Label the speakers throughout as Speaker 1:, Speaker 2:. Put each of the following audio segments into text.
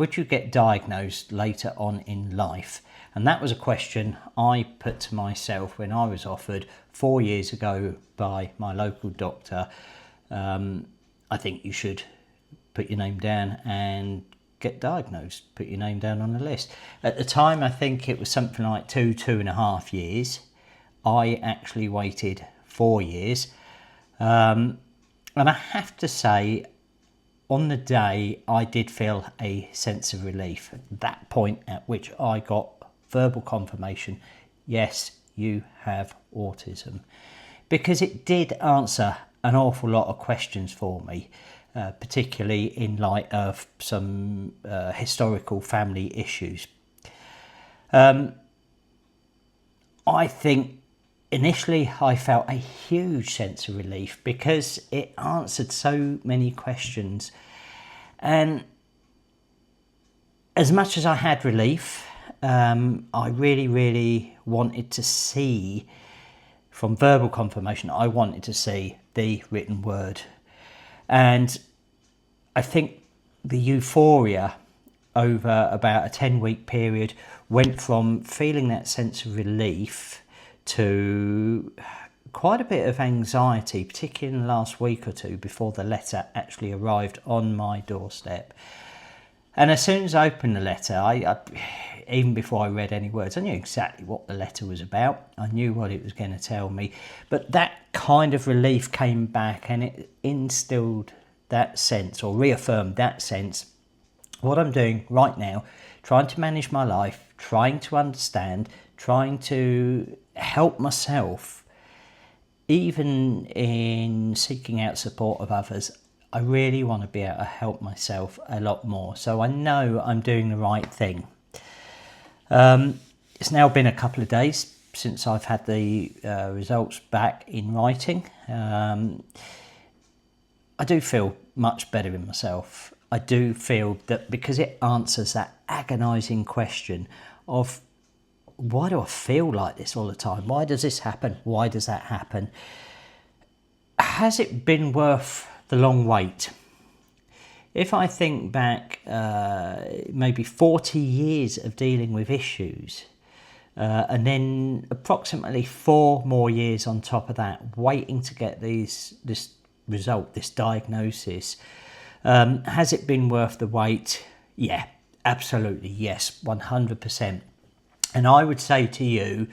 Speaker 1: would you get diagnosed later on in life? And that was a question I put to myself when I was offered 4 years ago by my local doctor. I think you should put your name down and get diagnosed, put your name down on the list. At the time, I think it was something like 2.5 years. I actually waited 4 years. And I have to say, on the day, I did feel a sense of relief at that point at which I got verbal confirmation, yes, you have autism. Because it did answer an awful lot of questions for me, particularly in light of some historical family issues. I think initially I felt a huge sense of relief because it answered so many questions. And as much as I had relief, I really wanted to see, from verbal confirmation, I wanted to see the written word. And I think the euphoria over about a 10-week period went from feeling that sense of relief to quite a bit of anxiety, particularly in the last week or two before the letter actually arrived on my doorstep. And as soon as I opened the letter, I even before I read any words, I knew exactly what the letter was about. I knew what it was going to tell me. But that kind of relief came back, and it instilled that sense, or reaffirmed that sense. What I'm doing right now, trying to manage my life, trying to understand, trying to help myself, even in seeking out support of others, I really want to be able to help myself a lot more. So I know I'm doing the right thing. It's now been a couple of days since I've had the results back in writing. I do feel much better in myself. I do feel that because it answers that agonising question of, why do I feel like this all the time? Why does this happen? Why does that happen? Has it been worth the long wait? If I think back maybe 40 years of dealing with issues, and then approximately 4 more years on top of that, waiting to get this result, this diagnosis, has it been worth the wait? Yeah, absolutely, yes, 100%. And I would say to you,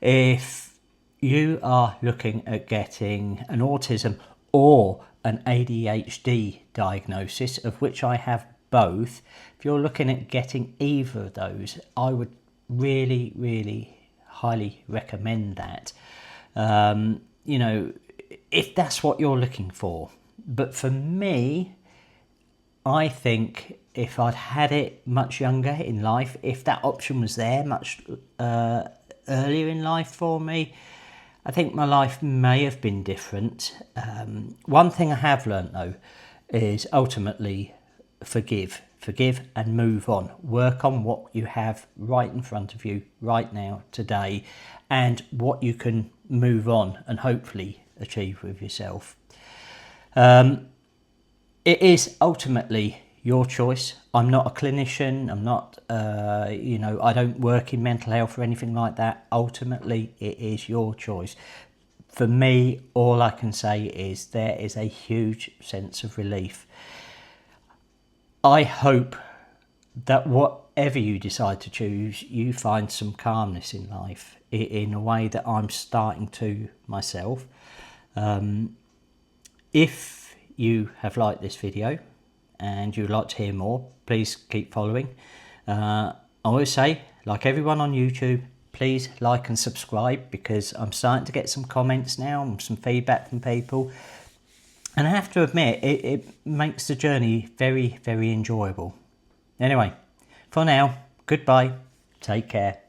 Speaker 1: if you are looking at getting an autism or an ADHD diagnosis, of which I have both, if you're looking at getting either of those, I would really highly recommend that. You know, if that's what you're looking for. But for me, I think if I'd had it much younger in life, if that option was there much earlier in life for me, I think my life may have been different. One thing I have learnt though is ultimately forgive and move on. Work on what you have right in front of you right now, today, and what you can move on and hopefully achieve with yourself. It is ultimately your choice. I'm not a clinician. I'm not, I don't work in mental health or anything like that. Ultimately, it is your choice. For me, all I can say is there is a huge sense of relief. I hope that whatever you decide to choose, you find some calmness in life in a way that I'm starting to myself. If you have liked this video and you'd like to hear more, please keep following. I always say, like everyone on YouTube, please like and subscribe, because I'm starting to get some comments now and some feedback from people. And I have to admit, it makes the journey very enjoyable. Anyway, for now, goodbye, take care.